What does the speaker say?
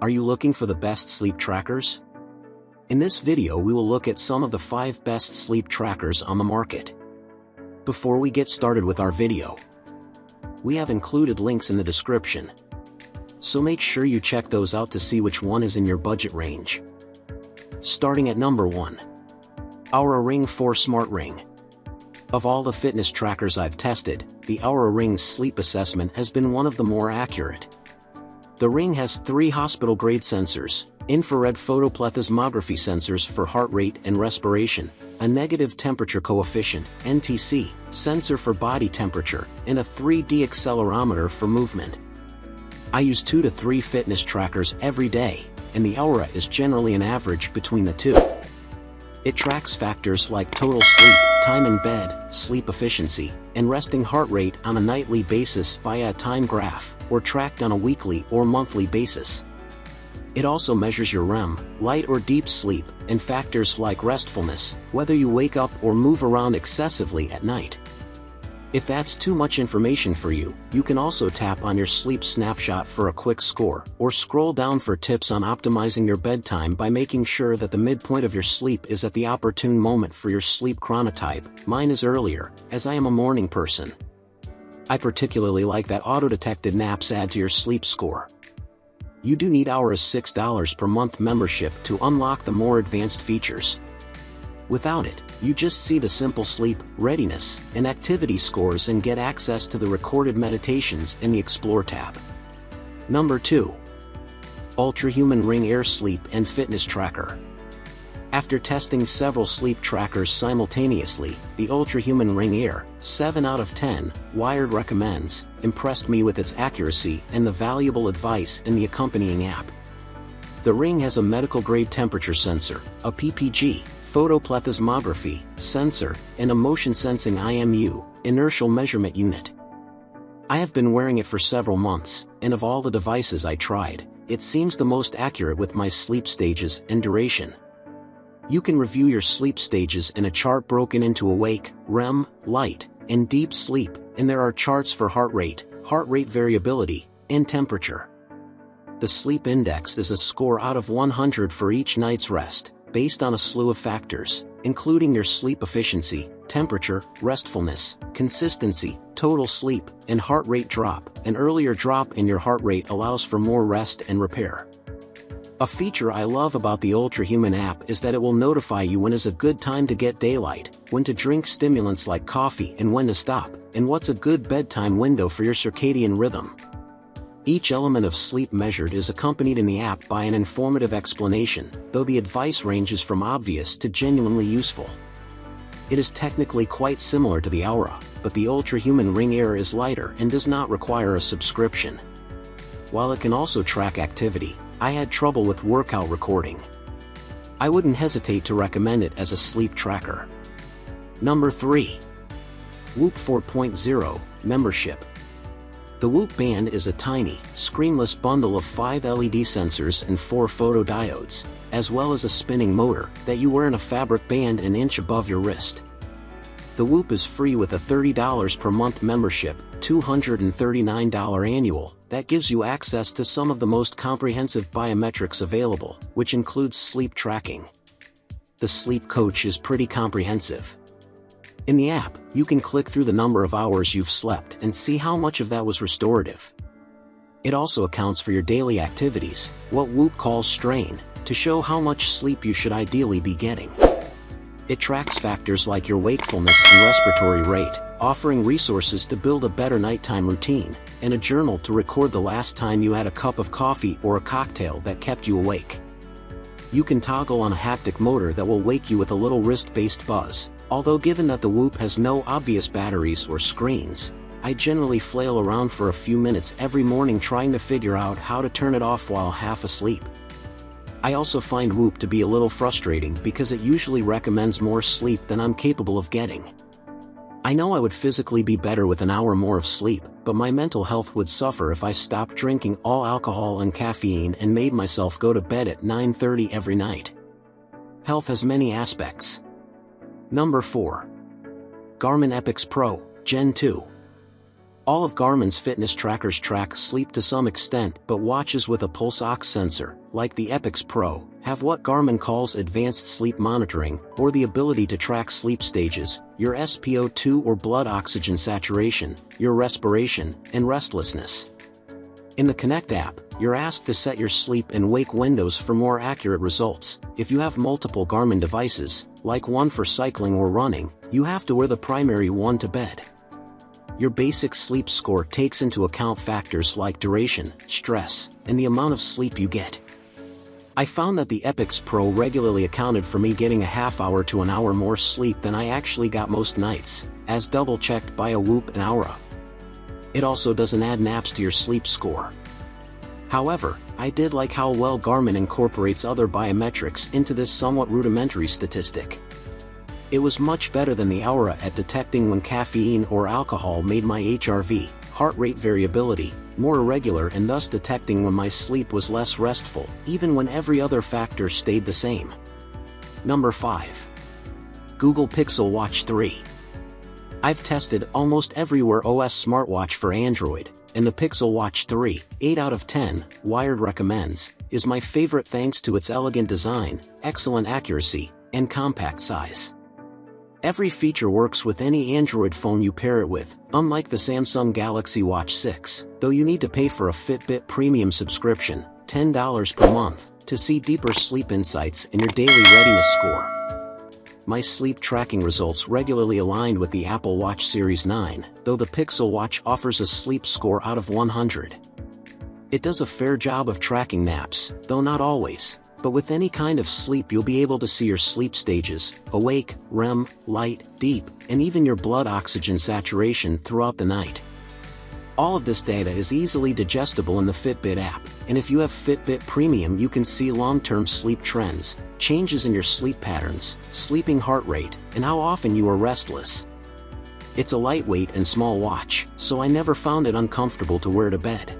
Are you looking for the best sleep trackers? In this video we will look at some of the 5 best sleep trackers on the market. Before we get started with our video, we have included links in the description, so make sure you check those out to see which one is in your budget range. Starting at number 1. Oura Ring 4 Smart Ring. Of all the fitness trackers I've tested, the Oura Ring's sleep assessment has been one of the more accurate. The ring has 3 hospital-grade sensors, infrared photoplethysmography sensors for heart rate and respiration, a negative temperature coefficient (NTC) sensor for body temperature, and a 3D accelerometer for movement. I use 2 to 3 fitness trackers every day, and the Oura is generally an average between the two. It tracks factors like total sleep, time in bed, sleep efficiency, and resting heart rate on a nightly basis via a time graph, or tracked on a weekly or monthly basis. It also measures your REM, light or deep sleep, and factors like restfulness, whether you wake up or move around excessively at night. If that's too much information for you, you can also tap on your sleep snapshot for a quick score, or scroll down for tips on optimizing your bedtime by making sure that the midpoint of your sleep is at the opportune moment for your sleep chronotype. Mine is earlier, as I am a morning person. I particularly like that auto-detected naps add to your sleep score. You do need Oura's $6 per month membership to unlock the more advanced features. Without it, you just see the simple sleep, readiness, and activity scores and get access to the recorded meditations in the Explore tab. Number 2. Ultrahuman Ring Air Sleep and Fitness Tracker. After testing several sleep trackers simultaneously, the Ultrahuman Ring Air, 7 out of 10, Wired recommends, impressed me with its accuracy and the valuable advice in the accompanying app. The ring has a medical-grade temperature sensor, a PPG, photoplethysmography sensor, and a motion-sensing IMU, inertial measurement unit. I have been wearing it for several months, and of all the devices I tried, it seems the most accurate with my sleep stages and duration. You can review your sleep stages in a chart broken into awake, REM, light, and deep sleep, and there are charts for heart rate variability, and temperature. The sleep index is a score out of 100 for each night's rest, based on a slew of factors, including your sleep efficiency, temperature, restfulness, consistency, total sleep, and heart rate drop. An earlier drop in your heart rate allows for more rest and repair. A feature I love about the Ultrahuman app is that it will notify you when is a good time to get daylight, when to drink stimulants like coffee and when to stop, and what's a good bedtime window for your circadian rhythm. Each element of sleep measured is accompanied in the app by an informative explanation, though the advice ranges from obvious to genuinely useful. It is technically quite similar to the Oura, but the Ultrahuman Ring Air is lighter and does not require a subscription. While it can also track activity, I had trouble with workout recording. I wouldn't hesitate to recommend it as a sleep tracker. Number 3. Whoop 4.0 Membership. The Whoop band is a tiny, screenless bundle of 5 LED sensors and 4 photodiodes, as well as a spinning motor, that you wear in a fabric band an inch above your wrist. The Whoop is free with a $30 per month membership, $239 annual, that gives you access to some of the most comprehensive biometrics available, which includes sleep tracking. The sleep coach is pretty comprehensive. In the app, you can click through the number of hours you've slept and see how much of that was restorative. It also accounts for your daily activities, what Whoop calls strain, to show how much sleep you should ideally be getting. It tracks factors like your wakefulness and respiratory rate, offering resources to build a better nighttime routine, and a journal to record the last time you had a cup of coffee or a cocktail that kept you awake. You can toggle on a haptic motor that will wake you with a little wrist-based buzz. Although given that the Whoop has no obvious batteries or screens, I generally flail around for a few minutes every morning trying to figure out how to turn it off while half asleep. I also find Whoop to be a little frustrating because it usually recommends more sleep than I'm capable of getting. I know I would physically be better with an hour more of sleep, but my mental health would suffer if I stopped drinking all alcohol and caffeine and made myself go to bed at 9:30 every night. Health has many aspects. Number 4. Garmin Epix Pro, Gen 2. All of Garmin's fitness trackers track sleep to some extent, but watches with a pulse ox sensor, like the Epix Pro, have what Garmin calls advanced sleep monitoring, or the ability to track sleep stages, your SpO2 or blood oxygen saturation, your respiration, and restlessness. In the Connect app, you're asked to set your sleep and wake windows for more accurate results. If you have multiple Garmin devices, like one for cycling or running, you have to wear the primary one to bed. Your basic sleep score takes into account factors like duration, stress, and the amount of sleep you get. I found that the Epix Pro regularly accounted for me getting a half hour to an hour more sleep than I actually got most nights, as double-checked by a Whoop and Oura. It also doesn't add naps to your sleep score. However, I did like how well Garmin incorporates other biometrics into this somewhat rudimentary statistic. It was much better than the Oura at detecting when caffeine or alcohol made my HRV, heart rate variability, more irregular, and thus detecting when my sleep was less restful, even when every other factor stayed the same. Number 5. Google Pixel Watch 3. I've tested almost every Wear OS smartwatch for Android, and the Pixel Watch 3, 8 out of 10, Wired recommends, is my favorite thanks to its elegant design, excellent accuracy, and compact size. Every feature works with any Android phone you pair it with, unlike the Samsung Galaxy Watch 6, though you need to pay for a Fitbit Premium subscription, $10 per month, to see deeper sleep insights in your daily readiness score. My sleep tracking results regularly aligned with the Apple Watch Series 9, though the Pixel Watch offers a sleep score out of 100. It does a fair job of tracking naps, though not always. But with any kind of sleep you'll be able to see your sleep stages, awake, REM, light, deep, and even your blood oxygen saturation throughout the night. All of this data is easily digestible in the Fitbit app, and if you have Fitbit Premium you can see long-term sleep trends, changes in your sleep patterns, sleeping heart rate, and how often you are restless. It's a lightweight and small watch, so I never found it uncomfortable to wear to bed.